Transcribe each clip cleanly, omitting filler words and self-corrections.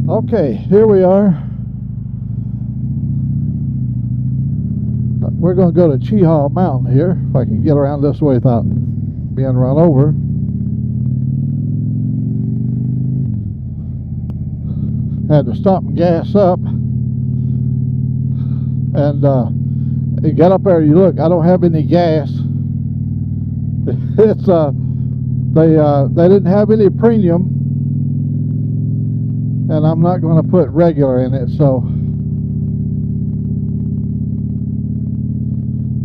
Okay, here we are. We're going to go to Cheehaw Mountain here, if I can get around this way without being run over. Had to stop and gas up. And you get up there, you look, I don't have any gas. It's they didn't have any premium, and I'm not going to put regular in it, so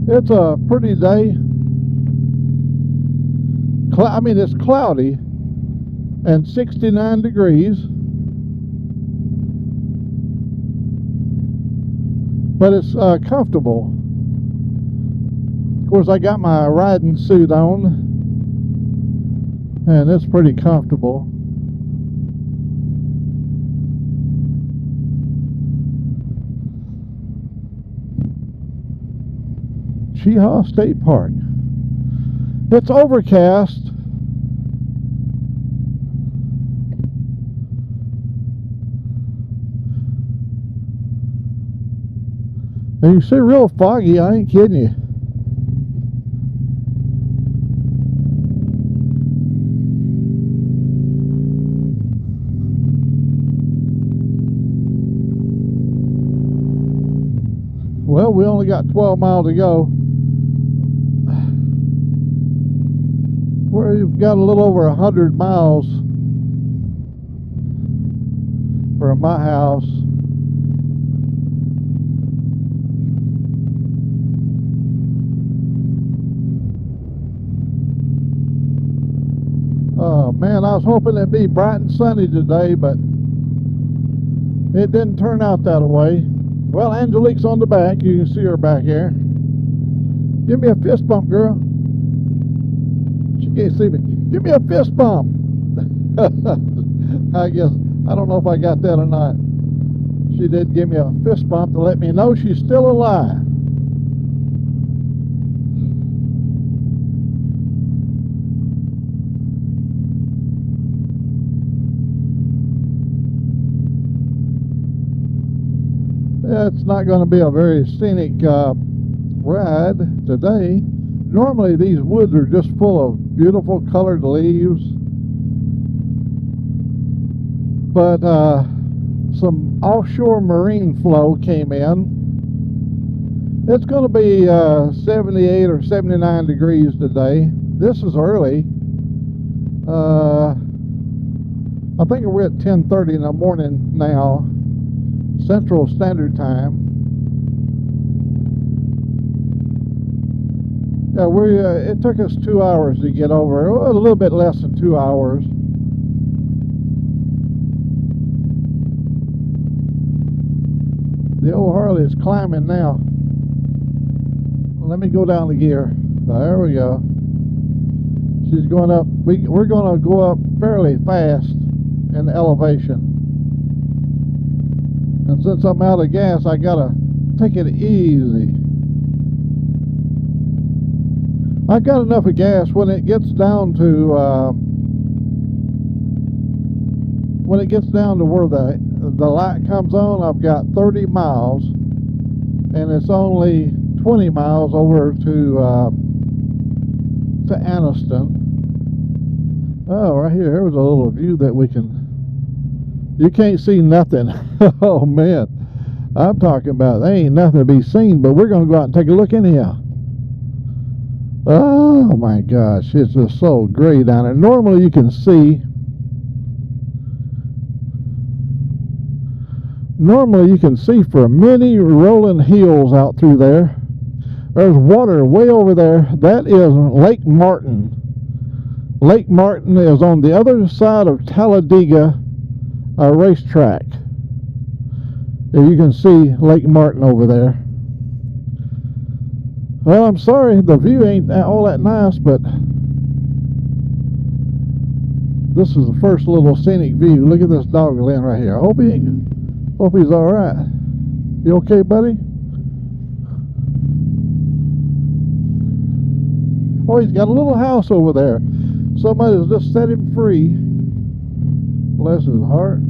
it's a pretty day. I mean, it's cloudy and 69 degrees, but it's comfortable. Of course, I got my riding suit on, and it's pretty comfortable. Cheehaw State Park. It's overcast. And you see real foggy, I ain't kidding you. Well, we only got 12 miles to go. We've got a little over 100 miles from my house. Oh man, I was hoping it'd be bright and sunny today, but it didn't turn out that way. Well, Angelique's on the back. You can see her back here. Give me a fist bump, girl. She can't see me. Give me a fist bump. I guess, I don't know if I got that or not. She did give me a fist bump to let me know she's still alive. It's not going to be a very scenic ride today. Normally these woods are just full of beautiful colored leaves, but some offshore marine flow came in. It's going to be 78 or 79 degrees today. This is early. I think we're at 10:30 in the morning now, Central Standard Time. Yeah, it took us 2 hours to get over, a little bit less than 2 hours. The old Harley is climbing now. Let me go down the gear. There we go. She's going up. We're going to go up fairly fast in the elevation. And since I'm out of gas, I gotta take it easy. I got enough of gas when it gets down to where the light comes on. I've got 30 miles, and it's only 20 miles over to Anniston. Oh, right here. Here's a little view that we can. You can't see nothing. Oh man, I'm talking about there ain't nothing to be seen, but we're going to go out and take a look anyhow. Oh my gosh, it's just so gray down there. Normally you can see for many rolling hills out through there. There's water way over there. That is Lake Martin. Lake Martin is on the other side of Talladega racetrack. You can see Lake Martin over there. Well, I'm sorry the view ain't all that nice, but this is the first little scenic view. Look at this dog laying right here. Hope he's all right. You okay, buddy? Oh, he's got a little house over there. Somebody's just set him free. Bless his heart.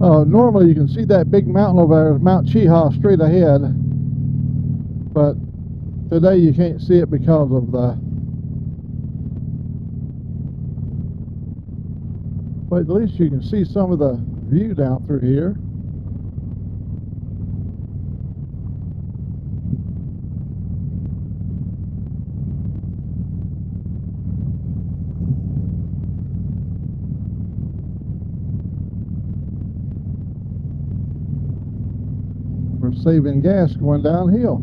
Normally you can see that big mountain over there, Mount Cheehaw, straight ahead, but today you can't see it because of but at least you can see some of the view down through here. We're saving gas going downhill.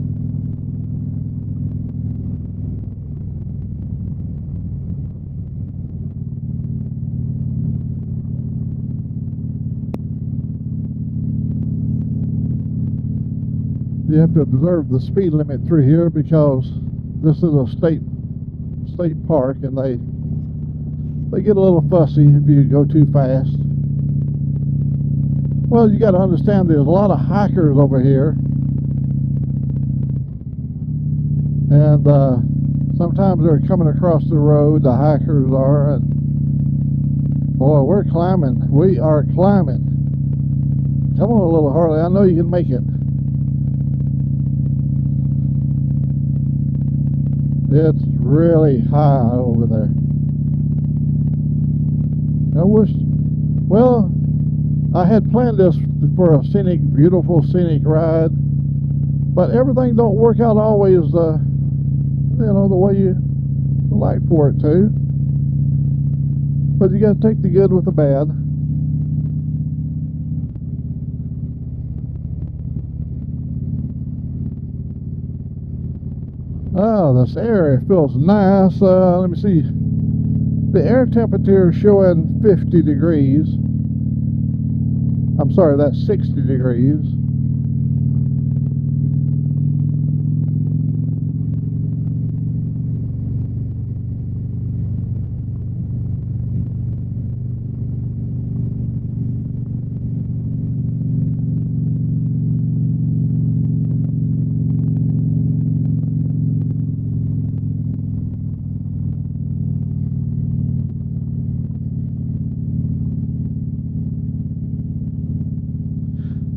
You have to observe the speed limit through here because this is a state park, and they get a little fussy if you go too fast. Well, you got to understand there's a lot of hikers over here, and sometimes they're coming across the road, the hikers are, and boy, we're climbing. We are climbing. Come on, little Harley, I know you can make it. It's really high over there. I wish, well, I had planned this for a beautiful scenic ride, but everything don't work out always, the way you like for it to. But you got to take the good with the bad. Oh, this air feels nice. Let me see. The air temperature is showing 50 degrees. I'm sorry, that's 60 degrees.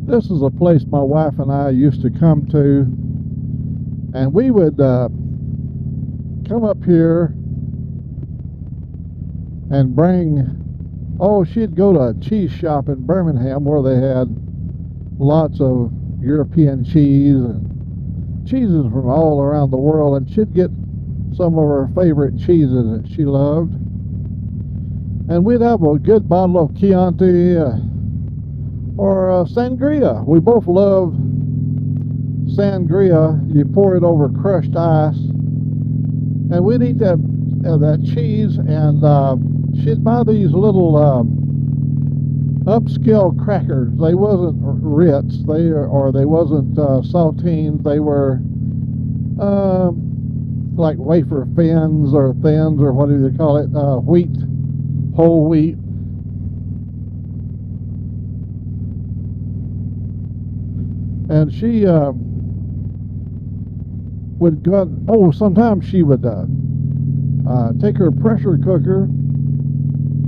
This is a place my wife and I used to come to, and we would come up here and she'd go to a cheese shop in Birmingham where they had lots of European cheese and cheeses from all around the world, and she'd get some of her favorite cheeses that she loved, and we'd have a good bottle of Chianti or sangria. We both love sangria. You pour it over crushed ice, and we'd eat that cheese, and she'd buy these little upscale crackers. They wasn't Ritz, they wasn't saltines. They were like wafer thins or what do they call it? Whole wheat. And she would go. Sometimes she would take her pressure cooker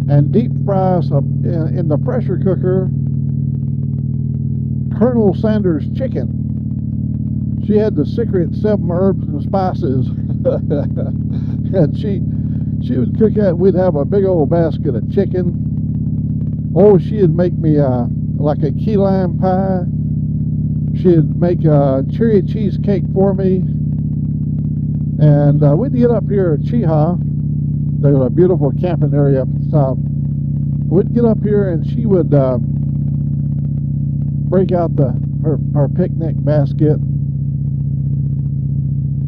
and deep fry in the pressure cooker Colonel Sanders chicken. She had the secret 7 herbs and spices, and she would cook that. We'd have a big old basket of chicken. She'd make me like a key lime pie. She'd make a cherry cheesecake for me, and we'd get up here at Cheehaw. There's a beautiful camping area up at the top. We'd get up here, and she would break out her picnic basket,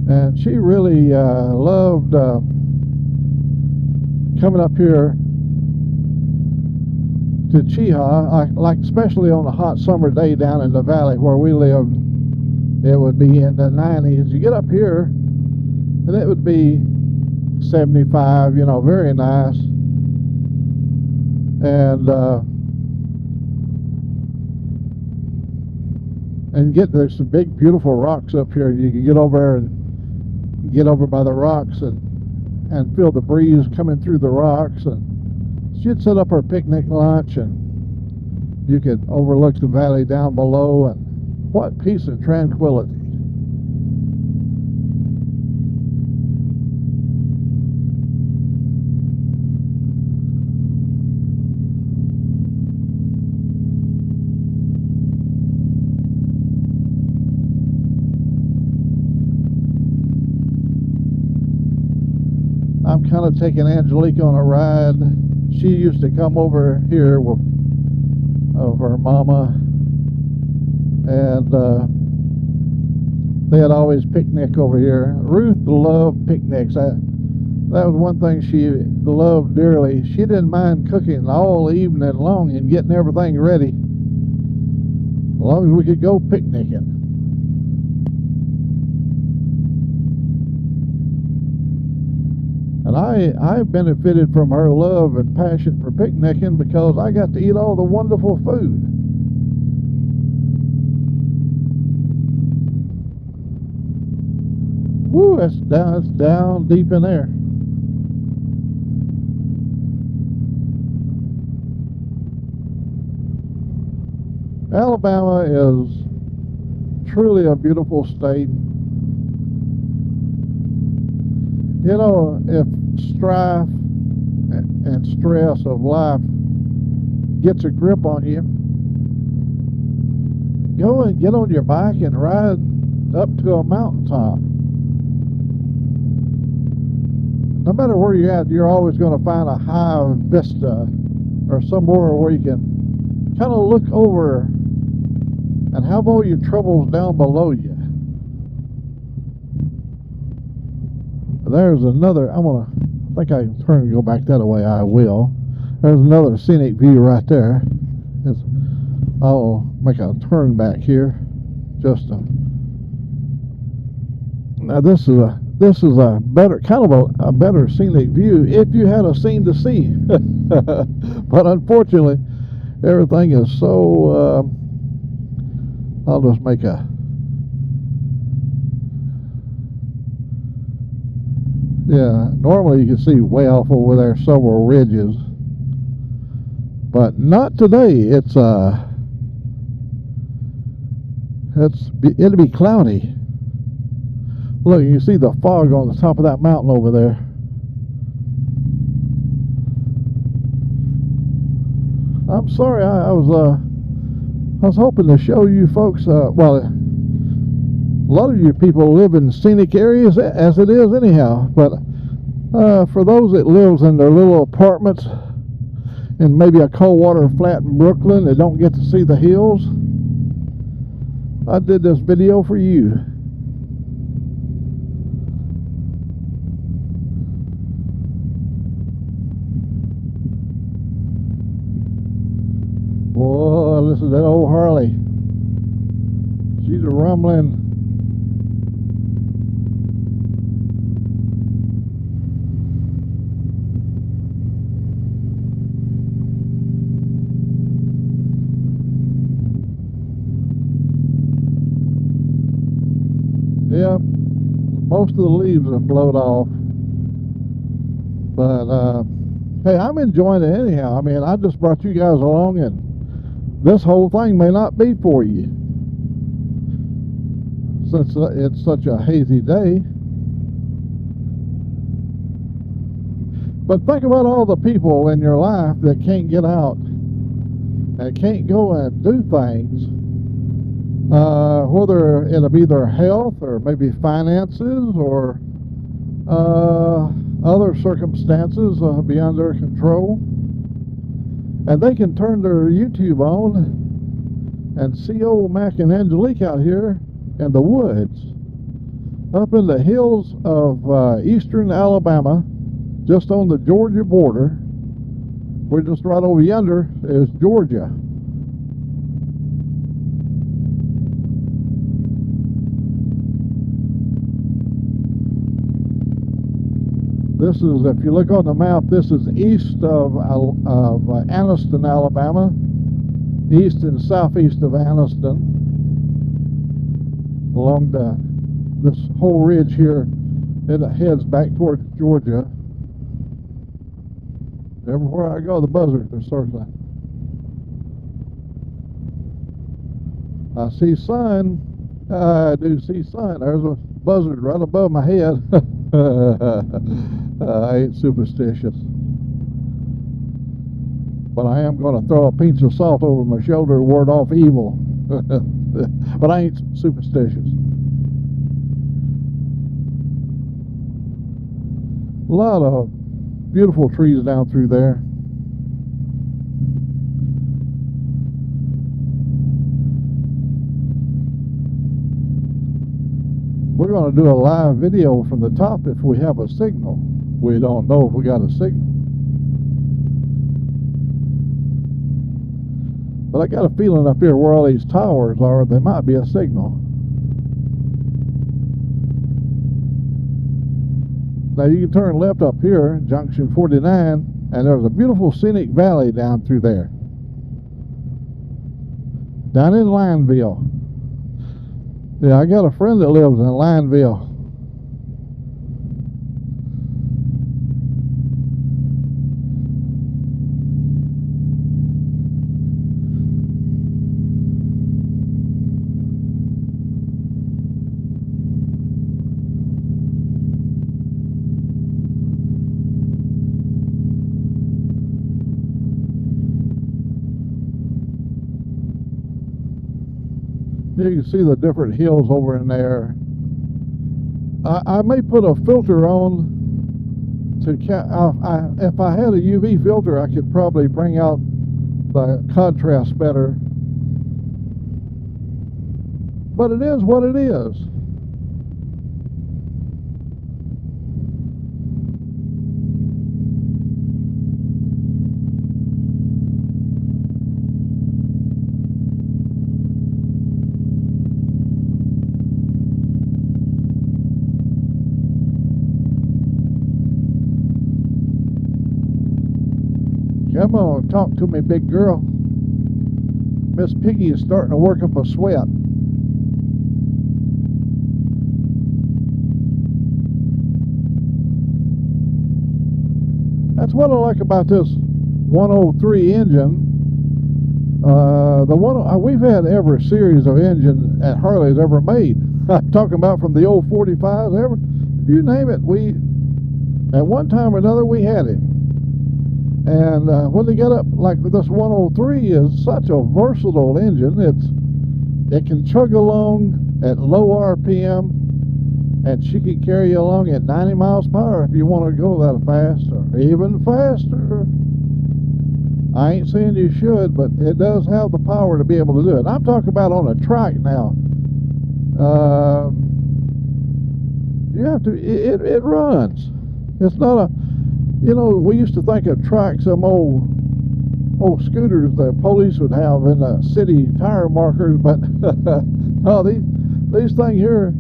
and she really loved coming up here to Cheehaw, like especially on a hot summer day down in the valley where we lived. It would be in the 90s. You get up here, and it would be 75. Very nice. And there's some big, beautiful rocks up here. You can get over by the rocks and feel the breeze coming through the rocks. And she'd set up her picnic lunch, and You could overlook the valley down below, and what peace and tranquility. I'm kind of taking Angelique on a ride. She used to come over here with her mama, and they'd always picnic over here. Ruth loved picnics. That was one thing she loved dearly. She didn't mind cooking all evening long and getting everything ready, as long as we could go picnicking. And I benefited from her love and passion for picnicking because I got to eat all the wonderful food. Woo, it's down deep in there. Alabama is truly a beautiful state. You know, if strife and stress of life gets a grip on you, go and get on your bike and ride up to a mountaintop. No matter where you're at, you're always going to find a high vista or somewhere where you can kind of look over and have all your troubles down below you. There's another, I think I can turn and go back that way. I will. There's another scenic view right there. I'll make a turn back here. Now this is a better, kind of a better scenic view if you had a scene to see. But unfortunately, everything is so. I'll just make a. Yeah, normally you can see way off over there several ridges, but not today. It'll be cloudy. Look, you can see the fog on the top of that mountain over there. I'm sorry, I was hoping to show you folks. Well, a lot of you people live in scenic areas as it is anyhow, but for those that lives in their little apartments in maybe a cold water flat in Brooklyn that don't get to see the hills, I did this video for you. Boy, listen to that old Harley. She's a rumbling. Yeah, most of the leaves have blown off. But, hey, I'm enjoying it anyhow. I mean, I just brought you guys along, and this whole thing may not be for you, since it's such a hazy day. But think about all the people in your life that can't get out and can't go and do things, whether it'll be their health or maybe finances or other circumstances beyond their control. And they can turn their YouTube on and see Old Mack and Angelique out here in the woods, up in the hills of eastern Alabama, just on the Georgia border. We're just right over yonder is Georgia. This is, if you look on the map, this is east of Anniston, Alabama, east and southeast of Anniston, along this whole ridge here. It heads back towards Georgia. Everywhere I go, the buzzards are circling. I see sun. I do see sun. There's a buzzard right above my head. I ain't superstitious. But I am going to throw a pinch of salt over my shoulder to ward off evil. But I ain't superstitious. A lot of beautiful trees down through there. We're going to do a live video from the top if we have a signal. We don't know if we got a signal. But I got a feeling up here where all these towers are, there might be a signal. Now you can turn left up here, junction 49, and there's a beautiful scenic valley down through there. Down in Lineville. Yeah, I got a friend that lives in Lineville. You can see the different hills over in there. I may put a filter on to if I had a UV filter, I could probably bring out the contrast better. But it is what it is. Come on, talk to me, big girl. Miss Piggy is starting to work up a sweat. That's what I like about this 103 engine. We've had every series of engine that Harley's ever made. I'm talking about from the old 45s, you name it. At one time or another, we had it. And when they get up, like this 103 is such a versatile engine. It can chug along at low RPM, and she can carry you along at 90 miles per hour if you want to go that fast, or even faster. I ain't saying you should, but it does have the power to be able to do it. I'm talking about on a track now. You have to, it runs. It's not a, we used to think of tracks, some old scooters the police would have in the city tire markers, but no, these things here,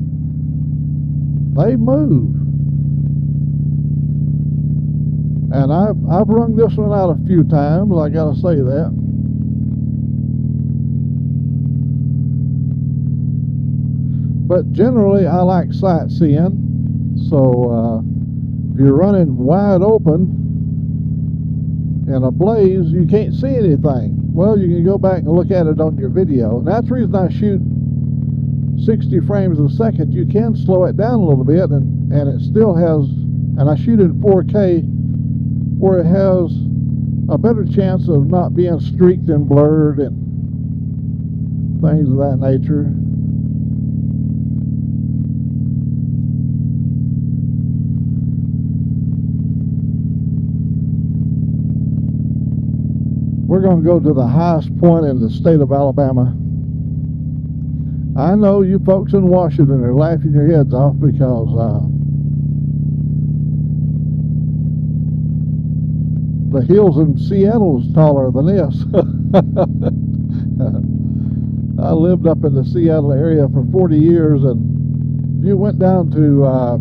they move. And I've rung this one out a few times, I gotta say that. But generally I like sightseeing, so if you're running wide open in a blaze, you can't see anything. Well, you can go back and look at it on your video. And that's the reason I shoot 60 frames a second. You can slow it down a little bit, and it still has, and I shoot in 4K where it has a better chance of not being streaked and blurred and things of that nature. We're going to go to the highest point in the state of Alabama. I know you folks in Washington are laughing your heads off because the hills in Seattle is taller than this. I lived up in the Seattle area for 40 years, and you went down to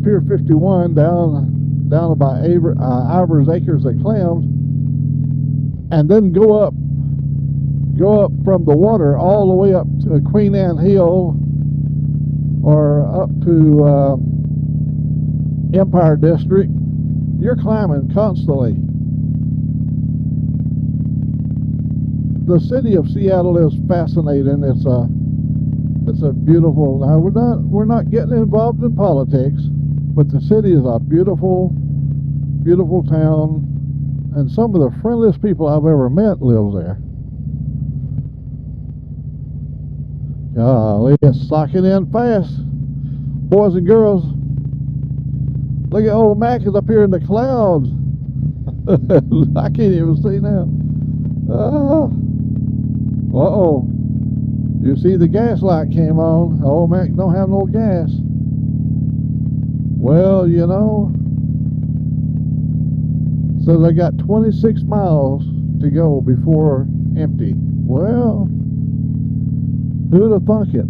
Pier 51, down by Ivers Acres at Clams, and then go up from the water all the way up to Queen Anne Hill or up to Empire District. You're climbing constantly. the city of Seattle is fascinating. It's a beautiful. Now we're not getting involved in politics, but the city is a beautiful, beautiful town, and some of the friendliest people I've ever met lives there. Golly, it's socking in fast, boys and girls. Look at Old Mack is up here in the clouds. I can't even see now. Uh-oh. You see the gas light came on. Old Mack don't have no gas. Well, you know, so they got 26 miles to go before empty. Well, who'd have thunk it?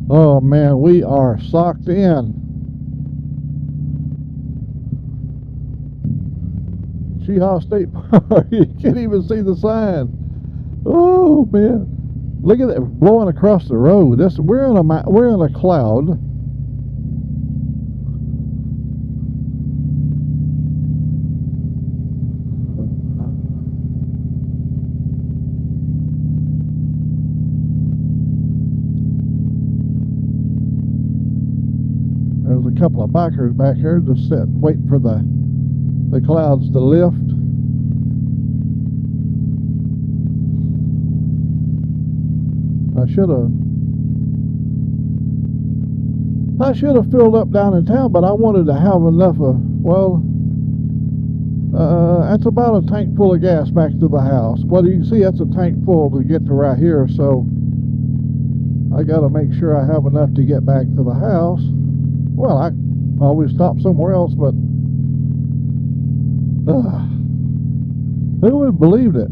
Oh man, we are socked in. Cheehaw State Park. You can't even see the sign. Oh man, look at that blowing across the road. We're in a cloud. There's a couple of bikers back here just sitting, waiting for the clouds to lift. I should have filled up down in town, but I wanted to have enough of, well, that's about a tank full of gas back to the house. Well, you can see that's a tank full to get to right here, so I got to make sure I have enough to get back to the house. Well, I always stop somewhere else, but who would have believed it?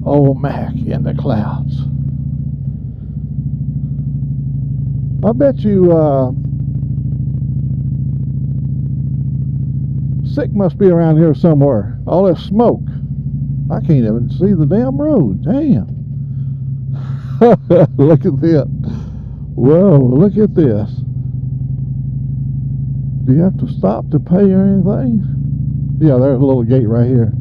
Old Mack in the clouds. I bet you sick must be around here somewhere. All this smoke. I can't even see the damn road. Damn. Look at this. Whoa, look at this. Do you have to stop to pay or anything? Yeah, there's a little gate right here.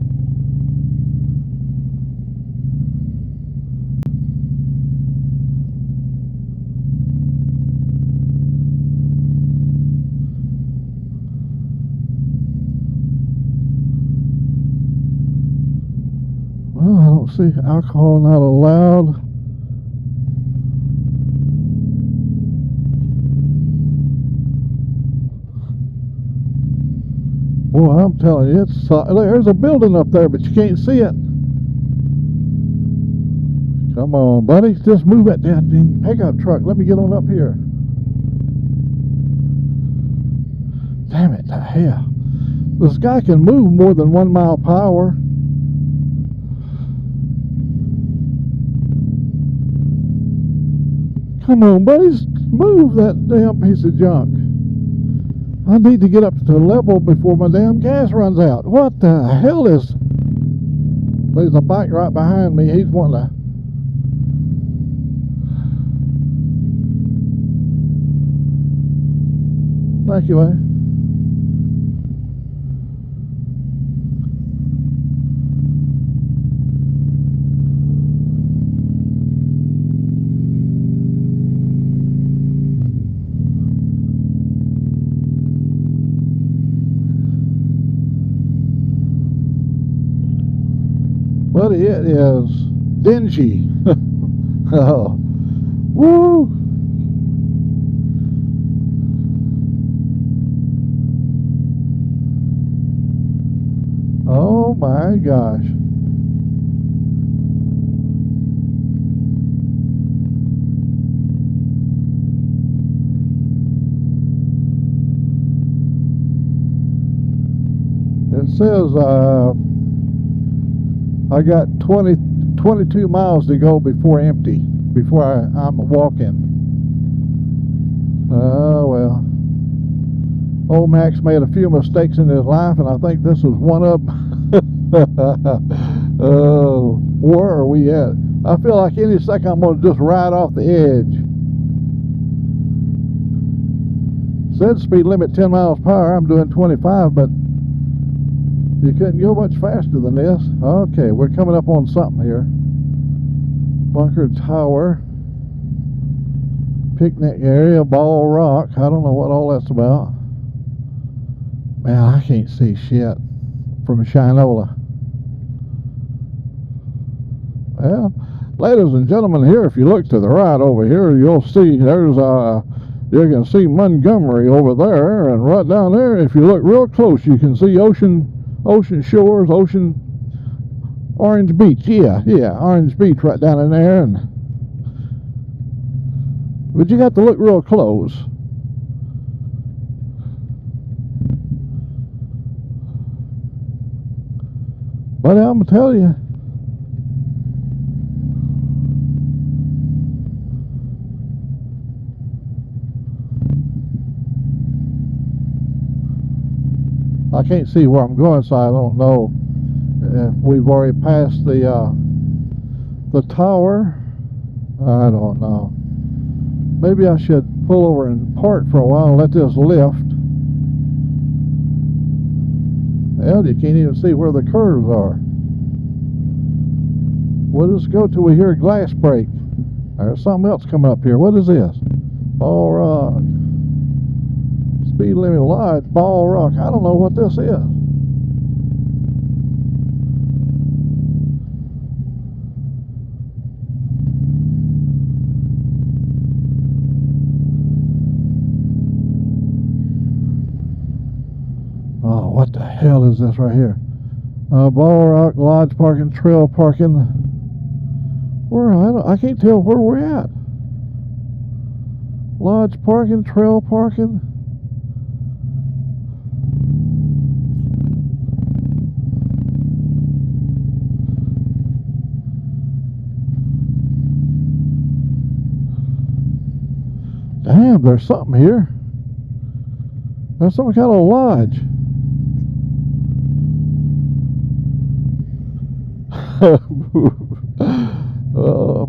Well, I don't see alcohol not allowed. Boy, I'm telling you, there's a building up there, but you can't see it. Come on, buddy, just move that damn pickup truck. Let me get on up here. Damn it, the hell. This guy can move more than 1 mile per hour. Come on, buddies, move that damn piece of junk. I need to get up to the level before my damn gas runs out. What the hell is... There's a bike right behind me. He's wanting to... Thank you, eh? But it is dingy. Oh, woo! Oh my gosh! It says I got 22 miles to go before empty, before I'm walking. Oh well. Old Mack's made a few mistakes in his life, and I think this was one of them. Oh, where are we at? I feel like any second I'm going to just ride off the edge. Said speed limit 10 miles per hour. I'm doing 25, but You couldn't go much faster than this. Okay, we're coming up on something here. Bunker Tower. Picnic area, Ball Rock. I don't know what all that's about. Man, I can't see shit from Shinola. Well, ladies and gentlemen, here, if you look to the right over here, you'll see there's you can see Montgomery over there, and right down there, if you look real close, you can see Ocean Shores, Orange Beach. Yeah, Orange Beach right down in there, but you got to look real close. But I'm gonna tell you, I can't see where I'm going, so I don't know if we've already passed the tower. I don't know. Maybe I should pull over and park for a while and let this lift. Well, you can't even see where the curves are. We'll just go till we hear a glass break. There's something else coming up here. What is this? Ball Rock. Speed limit light, Ball Rock. I don't know what this is. Oh, what the hell is this right here? Ball Rock, lodge parking, trail parking. I can't tell where we're at. Lodge parking, trail parking. Damn, there's something here. There's some kind of lodge.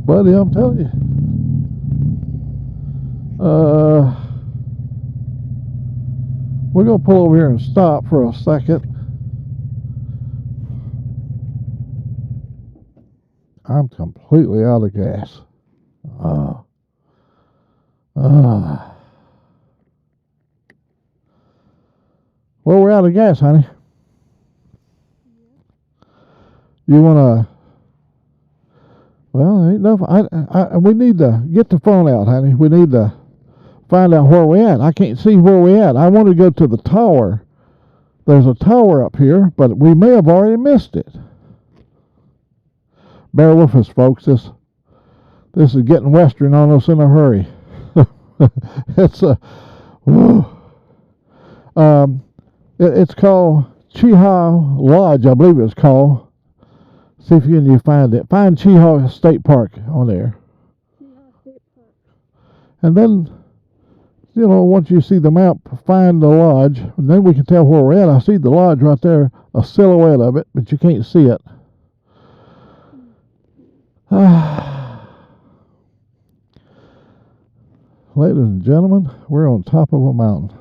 Buddy, I'm telling you. We're going to pull over here and stop for a second. I'm completely out of gas. Well, we're out of gas, honey. You want to... Well, ain't nothing. We need to get the phone out, honey. We need to find out where we're at. I can't see where we're at. I want to go to the tower. There's a tower up here, but we may have already missed it. Bear with us, folks. This is getting western on us in a hurry. It's a... it's called Cheehaw Lodge, I believe it's called. See if you can find it. Find Cheehaw State Park on there. And then, once you see the map, find the lodge, and then we can tell where we're at. I see the lodge right there, a silhouette of it, but you can't see it. Ladies and gentlemen, we're on top of a mountain.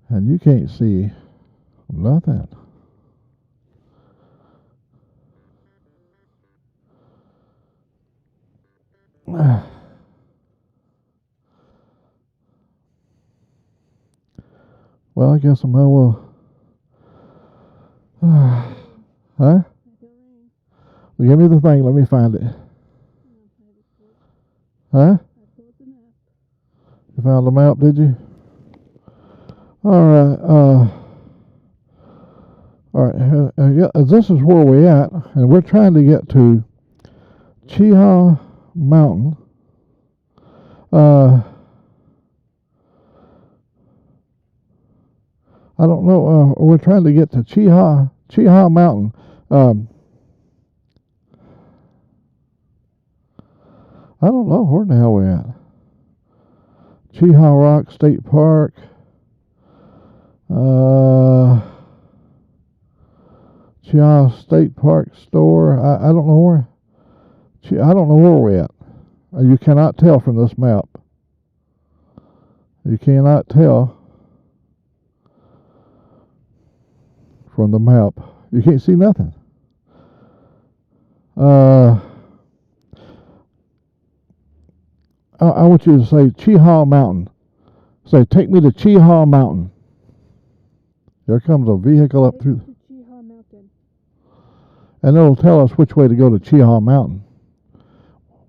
And you can't see nothing. Well, I guess I might well. Huh? Well, give me the thing. Let me find it. Huh? You found the map, did you? Alright, this is where we're at, and we're trying to get to Cheehaw Mountain. I don't know, we're trying to get to Cheehaw Mountain. I don't know where the hell we're at. Cheehaw Rock State Park. Cheehaw State Park store. I don't know where. I don't know where we're at. You cannot tell from this map. You cannot tell. from the map. You can't see nothing. I want you to say Cheehaw Mountain. Say, take me to Cheehaw Mountain. There comes a vehicle up through. Cheehaw Mountain. And it'll tell us which way to go to Cheehaw Mountain.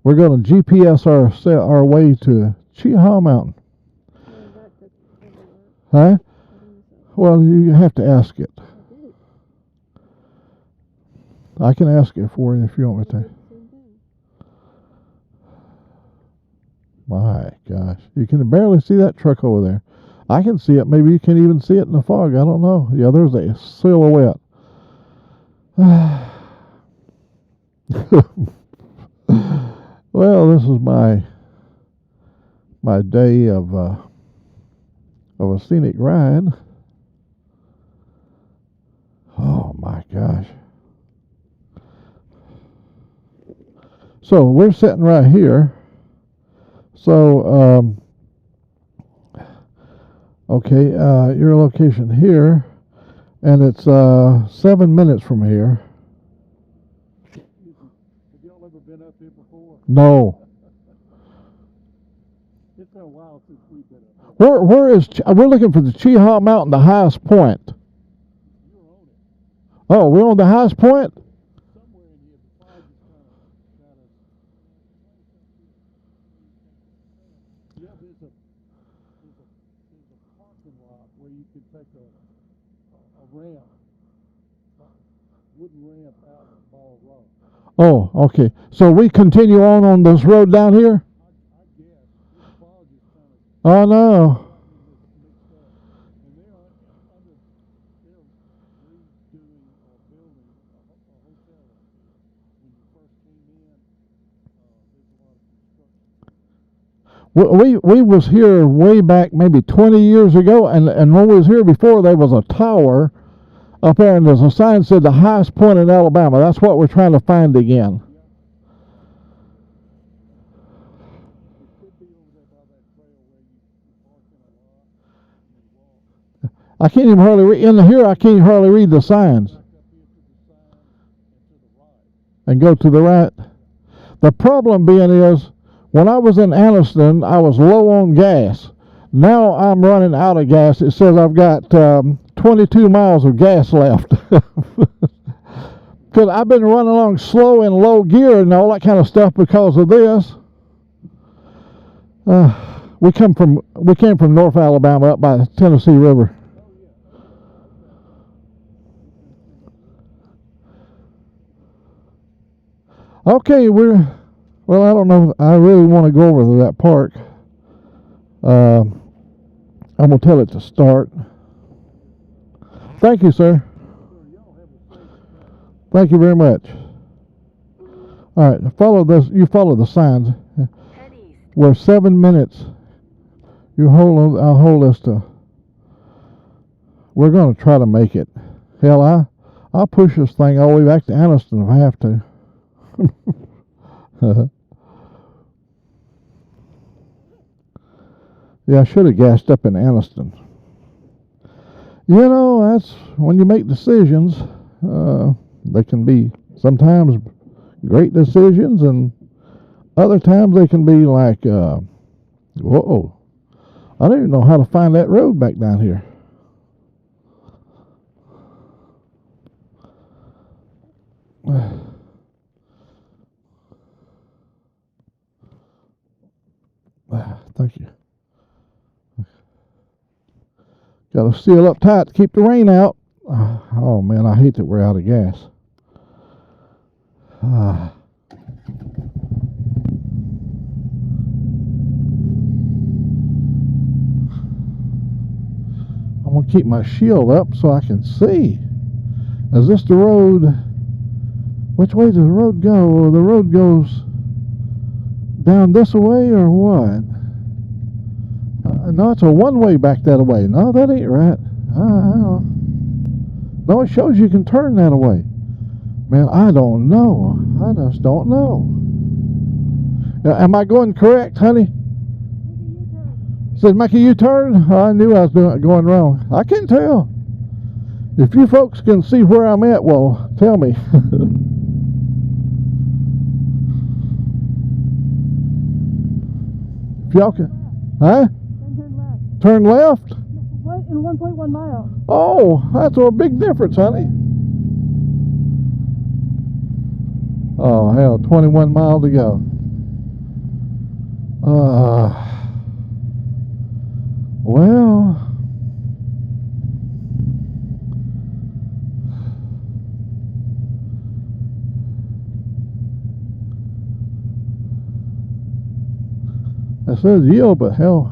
We're going to GPS our way to Cheehaw Mountain. Huh? Well, you have to ask it. I can ask it for you if you want me to. My gosh. You can barely see that truck over there. I can see it. Maybe you can even see it in the fog. I don't know. Yeah, there's a silhouette. Well, this is my day of a scenic ride. Oh my gosh. So we're sitting right here. So okay, your location here, and it's 7 minutes from here. Have y'all ever been up here before? No. It's been a while since we've been up here. We're looking for the Cheehaw Mountain, the highest point. You're on it. Oh, we're on the highest point? Somewhere in here, the fog is kind of. Yeah, there's a parking lot where you can take a ramp, wooden ramp out of Ball Rock. Oh, okay. So we continue on this road down here? I guess this fog is kind of. Oh, no. Mixed up, and they're redoing or building a hotel up here. When you first came in, there's a lot of construction. We was here way back maybe 20 years ago, and when we was here before, there was a tower up there, and there's a sign that said the highest point in Alabama. That's what we're trying to find again. It could be over there by that trail where you park in a lot and you walk. I can't even hardly read in here. I can't hardly read the signs. Back up here to the sign and to the right. And go to the right. The problem being is, when I was in Anniston, I was low on gas. Now I'm running out of gas. It says I've got 22 miles of gas left. Because I've been running along slow in low gear and all that kind of stuff because of this. We came from North Alabama up by the Tennessee River. Okay, well, I don't know. I really want to go over to that park. I'm going to tell it to start. Thank you, sir. Thank you very much. All right, follow this. You follow the signs. We're 7 minutes. I'll hold this to. We're going to try to make it. Hell, I'll push this thing all the way back to Anniston if I have to. Yeah, I should have gassed up in Anniston. You know, that's when you make decisions. They can be sometimes great decisions, and other times they can be like, whoa, I don't even know how to find that road back down here. Thank you. Got to seal up tight to keep the rain out. Oh man, I hate that we're out of gas. I'm going to keep my shield up so I can see. Is this the road? Which way does the road go? Well, the road goes down this way or what? No, it's a one-way back that way. No, that ain't right. No, it shows you can turn that way. Man, I don't know. I just don't know. Am I going correct, honey? Said make a U-turn? I knew I was going wrong. I can tell. If you folks can see where I'm at, well, tell me. If y'all can, huh? Then turn left. Turn left? What, in 1.1 mile. Oh, that's a big difference, honey. Oh, hell, 21 miles to go. Well, it says yield, but hell,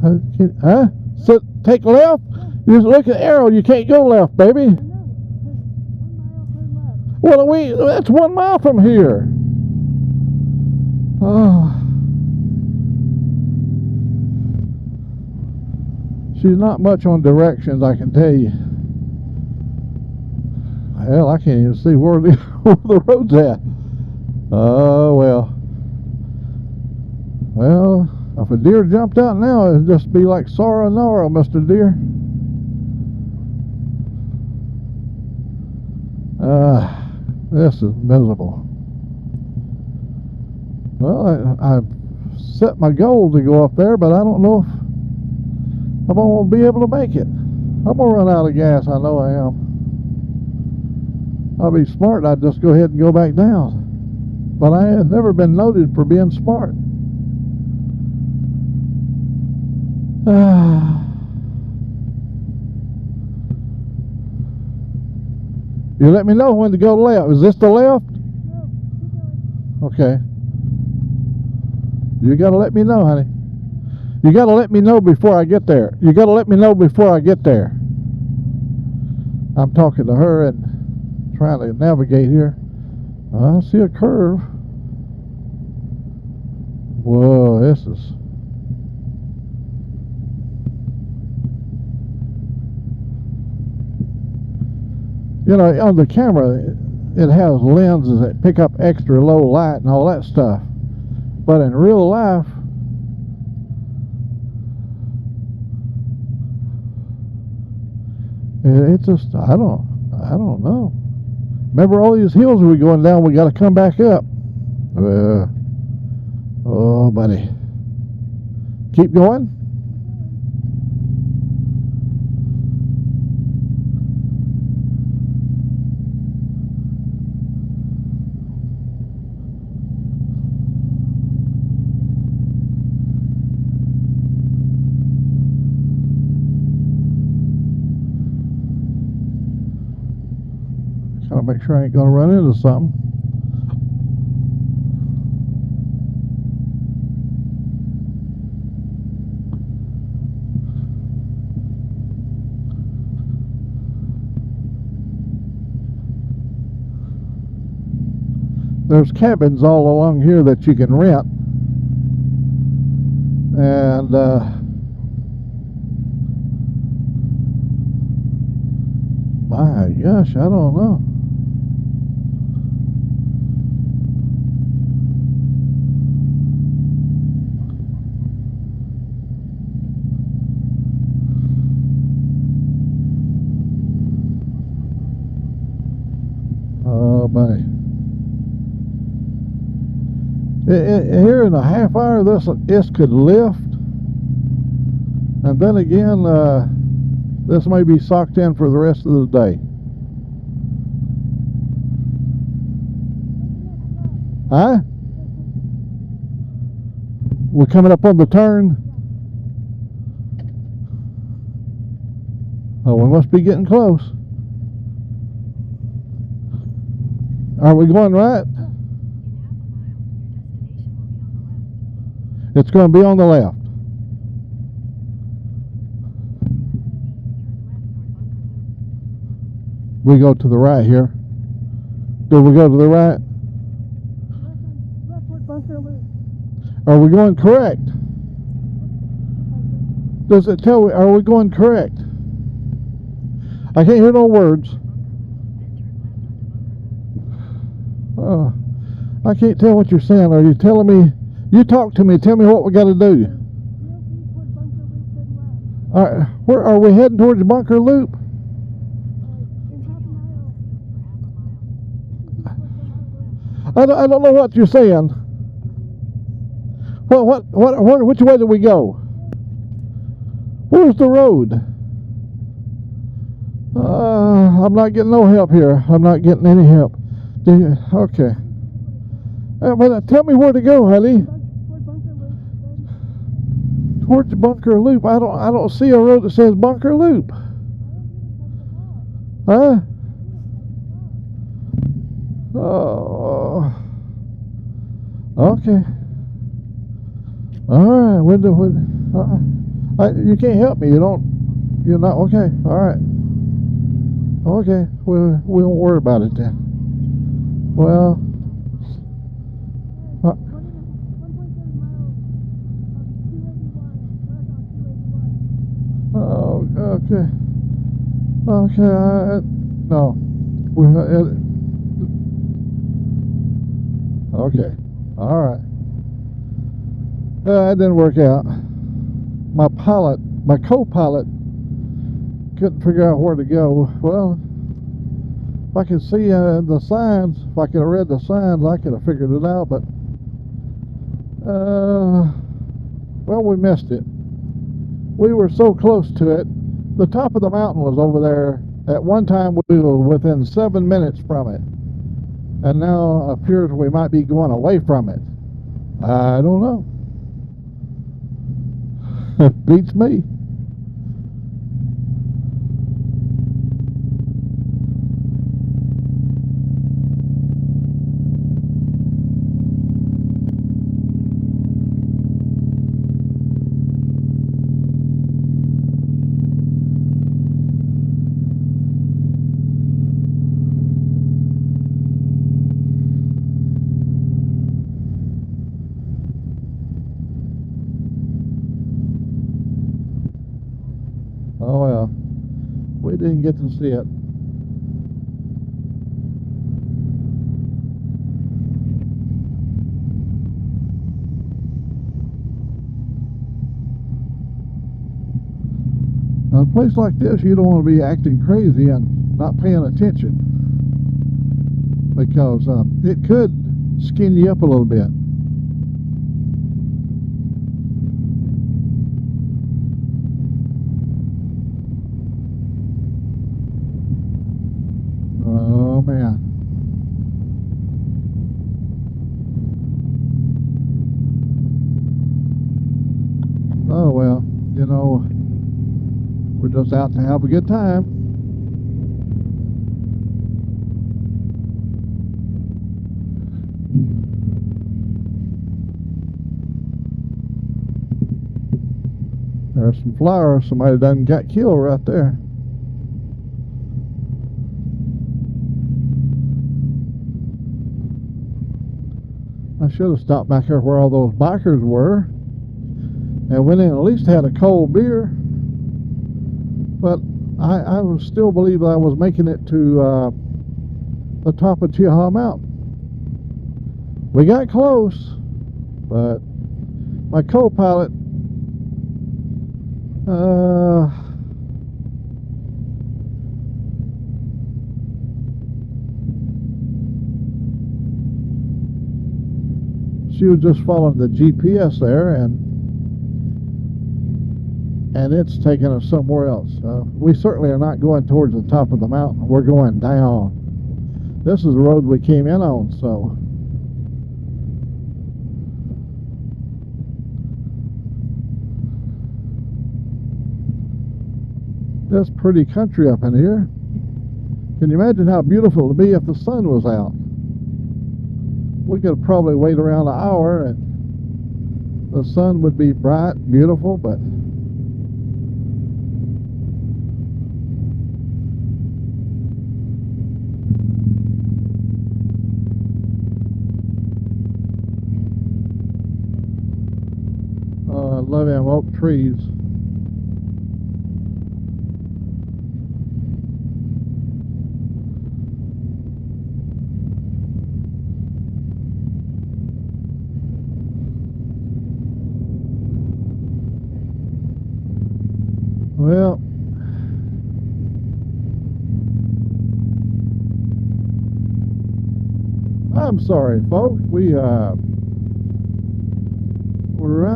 huh? So take left? You just look at the arrow, you can't go left, baby. I know. It says 1 mile, turn left. Well, that's 1 mile from here. Oh. She's not much on directions, I can tell you. Hell, I can't even see where the road's at. Oh, well. Well, if a deer jumped out now, it'd just be like sorrow noro, Mr. Deer. This is miserable. Well, I set my goal to go up there, but I don't know if I'm going to be able to make it. I'm going to run out of gas, I know I am. I'll be smart, I'd just go ahead and go back down. But I have never been noted for being smart. You let me know when to go left. Is this the left? No, keep going. Okay. You gotta let me know, honey. You gotta let me know before I get there. You gotta let me know before I get there. I'm talking to her and trying to navigate here. I see a curve. Whoa, this is... You know, on the camera, it has lenses that pick up extra low light and all that stuff. But in real life, it just, I don't know. Remember all these hills we're going down, we got to come back up. Oh, buddy. Keep going. Gotta make sure I ain't gonna run into something. There's cabins all along here that you can rent, and my gosh, I don't know. Oh, buddy. Here in a half hour, this could lift, and then again, this may be socked in for the rest of the day. Huh? We're coming up on the turn. Oh, we must be getting close. Are we going right? It's going to be on the left. We go to the right here. Do we go to the right? Leftward bunker loop. Are we going correct? Does it tell me, are we going correct? I can't hear no words. Oh, I can't tell what you're saying. Are you telling me? You talk to me. Tell me what we got to do. Real deep toward bunker loop, then left. All right, where are we heading towards Bunker Loop? In half I don't know what you're saying. Which way do we go? Where's the road? I'm not getting no help here. I'm not getting any help. Do you? Okay. But tell me where to go, honey. Towards the Bunker Loop. I don't see a road that says Bunker Loop. Huh? Oh. Okay. All right. You can't help me. You're not okay. All right. Okay. We won't worry about it then. Well. Oh, okay. Okay, no. Okay. All right. That didn't work out. My co-pilot, couldn't figure out where to go. Well, if I could see the signs, if I could have read the signs, I could have figured it out. But, well, we missed it. We were so close to it. The top of the mountain was over there. At one time, we were within 7 minutes from it. And now it appears we might be going away from it. I don't know. Beats me. Oh well, we didn't get to see it. Now, a place like this, you don't want to be acting crazy and not paying attention, because it could skin you up a little bit. Oh man. Oh well, you know, we're just out to have a good time. There's some flowers. Somebody done got killed right there. I should have stopped back here where all those bikers were and went in and at least had a cold beer. But I was still believe I was making it to the top of Chihuahua Mountain. We got close, but my co-pilot she was just following the GPS there, and it's taking us somewhere else. We certainly are not going towards the top of the mountain. We're going down. This is the road we came in on, so it's pretty country up in here. Can you imagine how beautiful it would be if the sun was out? We could probably wait around an hour and the sun would be bright, beautiful, but I love them oak trees. Well, I'm sorry, folks. We run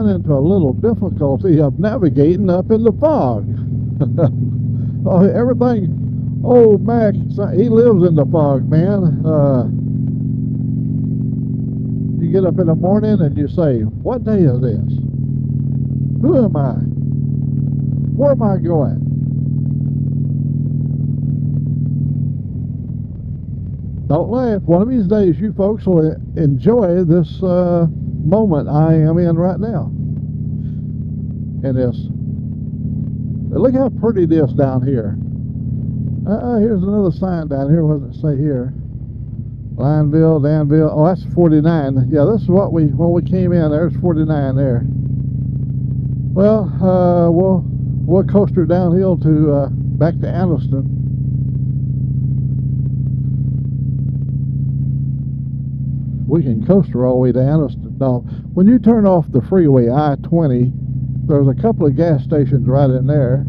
into a little difficulty of navigating up in the fog. Oh, everything. Old Mac, he lives in the fog, man. You get up in the morning and you say, "What day is this? Who am I? Where am I going?" Don't laugh. One of these days, you folks will enjoy this moment I am in right now. And this. Look how pretty it is down here. Here's another sign down here. What does it say here? Lineville, Danville. Oh, that's 49. Yeah, this is what when we came in. There's 49 there. Well, we'll coaster downhill to back to Anniston. We can coaster all the way to Anniston. Now, when you turn off the freeway, I-20, there's a couple of gas stations right in there.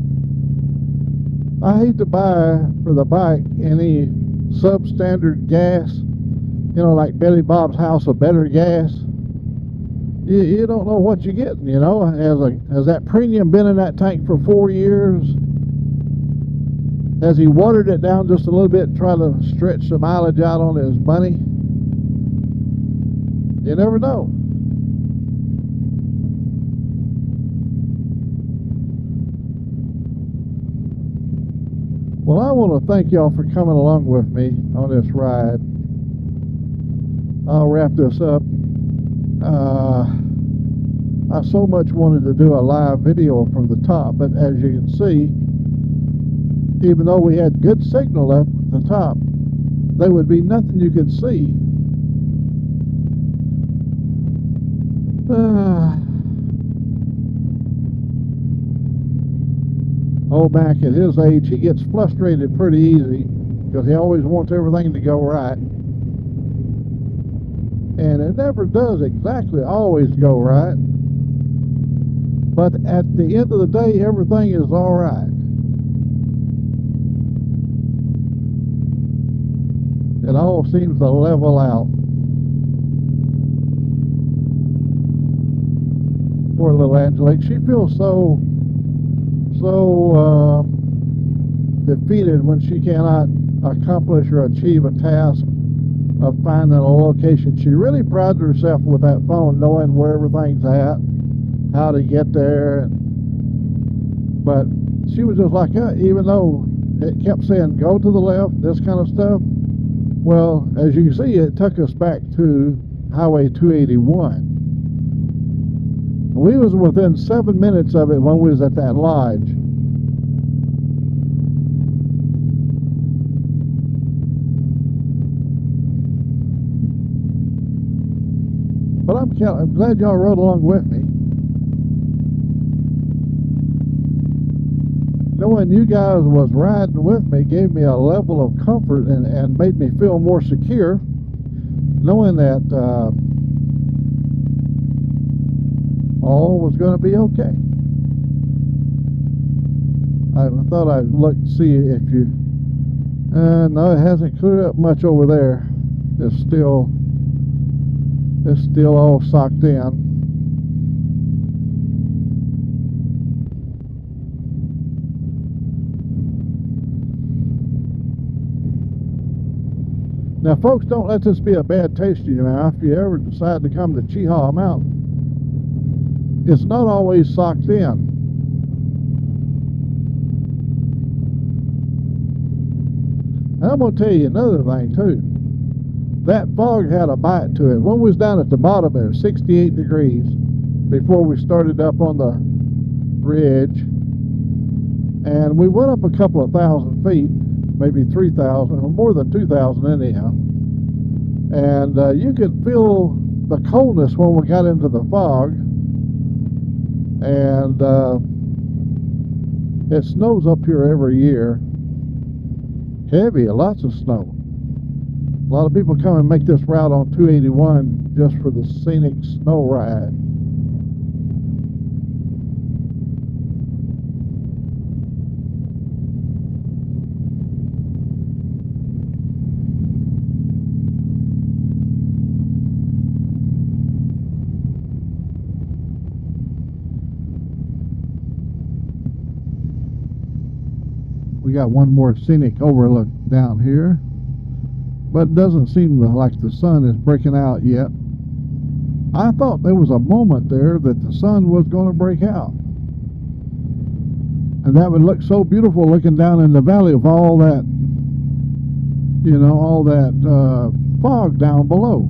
I hate to buy for the bike any substandard gas, you know, like Betty Bob's House of Better Gas. You don't know what you're getting, you know. Has that premium been in that tank for 4 years? Has he watered it down just a little bit and tried to stretch the mileage out on his money? You never know. Well, I want to thank y'all for coming along with me on this ride. I'll wrap this up. I so much wanted to do a live video from the top, but as you can see, even though we had good signal up at the top, there would be nothing you could see. Old Mac, at his age, he gets frustrated pretty easy because he always wants everything to go right. And it never does exactly always go right. But at the end of the day, everything is all right. It all seems to level out. Poor little Angelique. She feels so defeated when she cannot accomplish or achieve a task of finding a location. She really prides herself with that phone, knowing where everything's at, how to get there. But she was just like, even though it kept saying go to the left, this kind of stuff. Well, as you can see, it took us back to Highway 281. We was within 7 minutes of it when we was at that lodge. But I'm glad y'all rode along with me. Knowing you guys was riding with me gave me a level of comfort and made me feel more secure. Knowing that all was going to be okay. I thought I'd look to see if you... no, it hasn't cleared up much over there. It's still all socked in. Now, folks, don't let this be a bad taste in your mouth. If you ever decide to come to Cheehaw Mountain, it's not always socked in. And I'm going to tell you another thing, too. That fog had a bite to it. When we was down at the bottom, it was 68 degrees before we started up on the ridge. And we went up a couple of thousand feet, maybe 3,000, or more than 2,000 anyhow. And you could feel the coldness when we got into the fog. And it snows up here every year. Heavy, lots of snow. A lot of people come and make this route on 281 just for the scenic snow ride. We got one more scenic overlook down here, but it doesn't seem like the sun is breaking out yet. I thought there was a moment there that the sun was going to break out, and that would look so beautiful looking down in the valley of all that, you know, all that fog down below.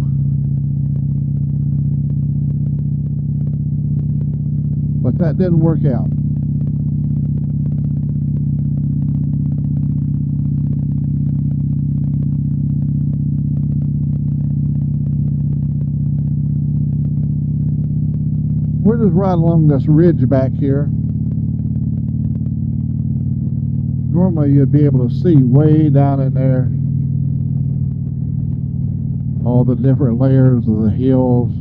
But that didn't work out. We're just right along this ridge back here. Normally you'd be able to see way down in there all the different layers of the hills.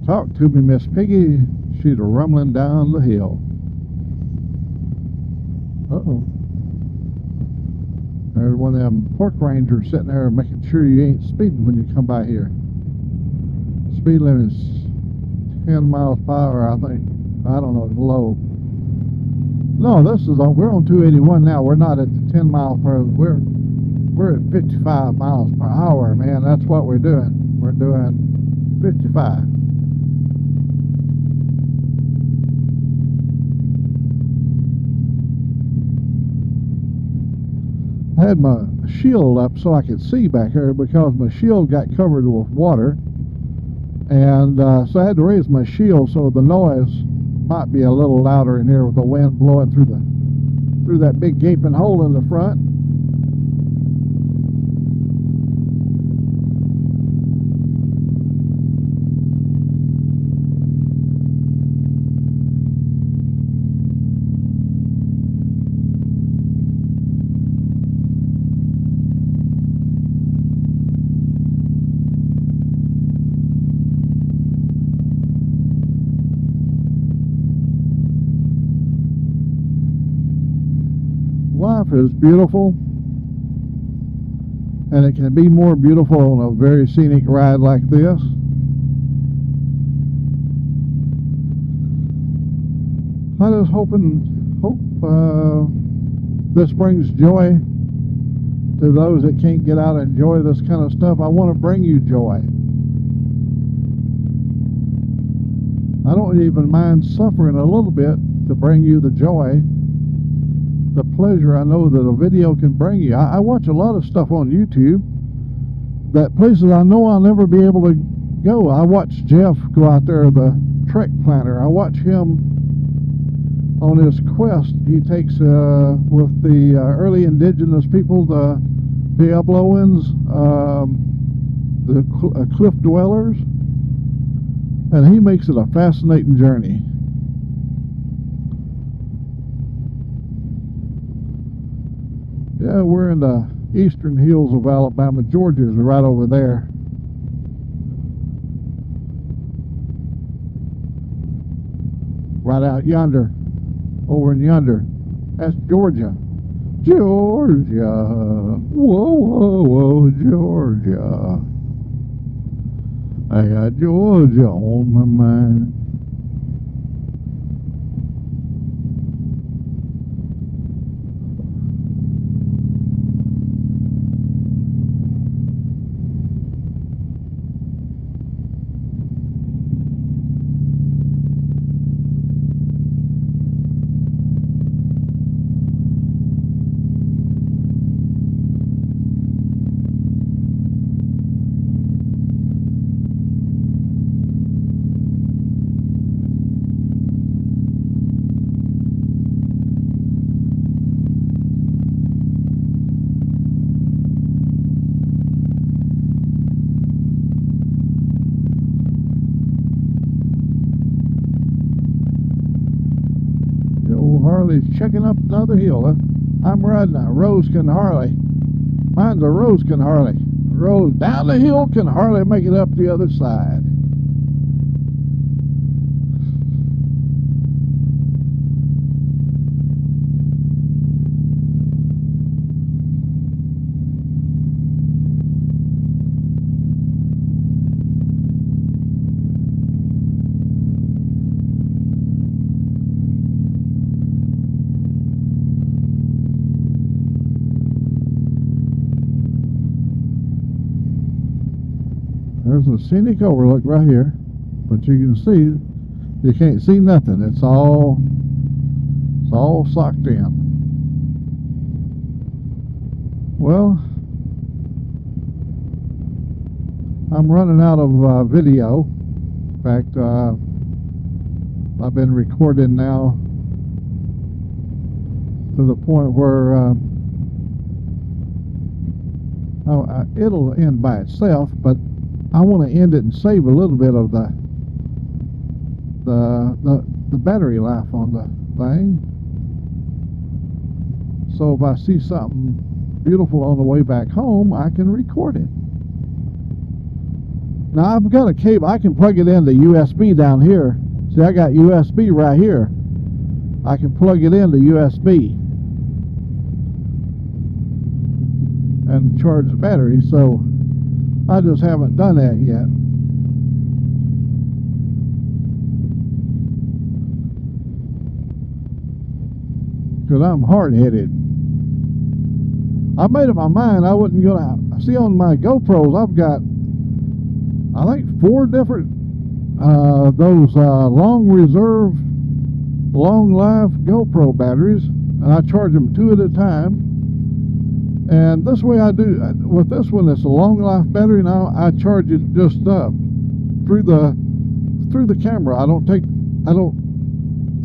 Talk to me, Miss Piggy. She's rumbling down the hill. Uh-oh. There's one of them park rangers sitting there making sure you ain't speeding when you come by here. Speed limit is 10 miles per hour, I think. I don't know, it's low. No, this is on, we're on 281 now. We're not at the 10 miles per hour. We're at 55 miles per hour, man. That's what we're doing. We're doing 55. I had my shield up so I could see back here because my shield got covered with water, and so I had to raise my shield so the noise might be a little louder in here with the wind blowing through that big gaping hole in the front. Life is beautiful, and it can be more beautiful on a very scenic ride like this. I just hope this brings joy to those that can't get out and enjoy this kind of stuff. I want to bring you joy. I don't even mind suffering a little bit to bring you the joy, the pleasure I know that a video can bring you. I watch a lot of stuff on YouTube, that places I know I'll never be able to go. I watch Jeff go out there, the trek planner. I watch him on his quest he takes with the early indigenous people, the Puebloans, the cliff dwellers, and he makes it a fascinating journey. Yeah, we're in the eastern hills of Alabama. Georgia's right over there. Right out yonder. Over in yonder. That's Georgia. Georgia. Whoa, whoa, whoa, Georgia. I got Georgia on my mind. Harley's checking up another hill. I'm riding a Rosekin Harley. Mine's a Rosekin Harley. Rose down the hill can hardly make it up the other side. There's a scenic overlook right here, but you can see, you can't see nothing. It's all socked in. Well, I'm running out of video. In fact, I've been recording now to the point where it'll end by itself, but I want to end it and save a little bit of the battery life on the thing. So if I see something beautiful on the way back home, I can record it. Now I've got a cable. I can plug it into USB down here. See, I got USB right here. I can plug it into USB and charge the battery, so I just haven't done that yet. Because I'm hard-headed. I made up my mind I wasn't gonna see. On my GoPros I've got, I think, 4 different those long reserve, long life GoPro batteries, and I charge them 2 at a time. And this way I do with this one. It's a long life battery. Now I charge it just through the camera.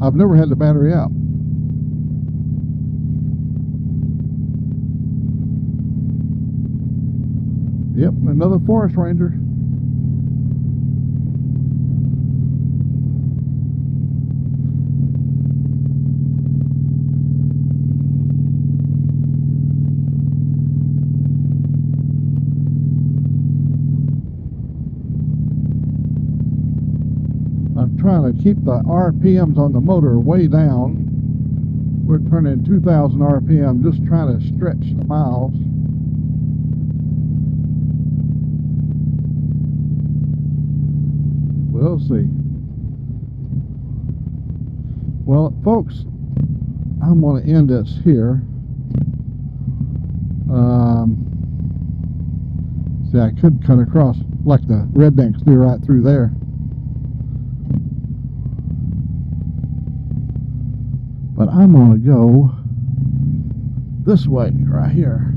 I've never had the battery out. Yep, another forest ranger. I'm trying to keep the RPMs on the motor way down. We're turning 2,000 RPM, just trying to stretch the miles. We'll see. Well, folks, I'm going to end this here. See, I could cut across like the rednecks do right through there. But I'm going to go this way right here.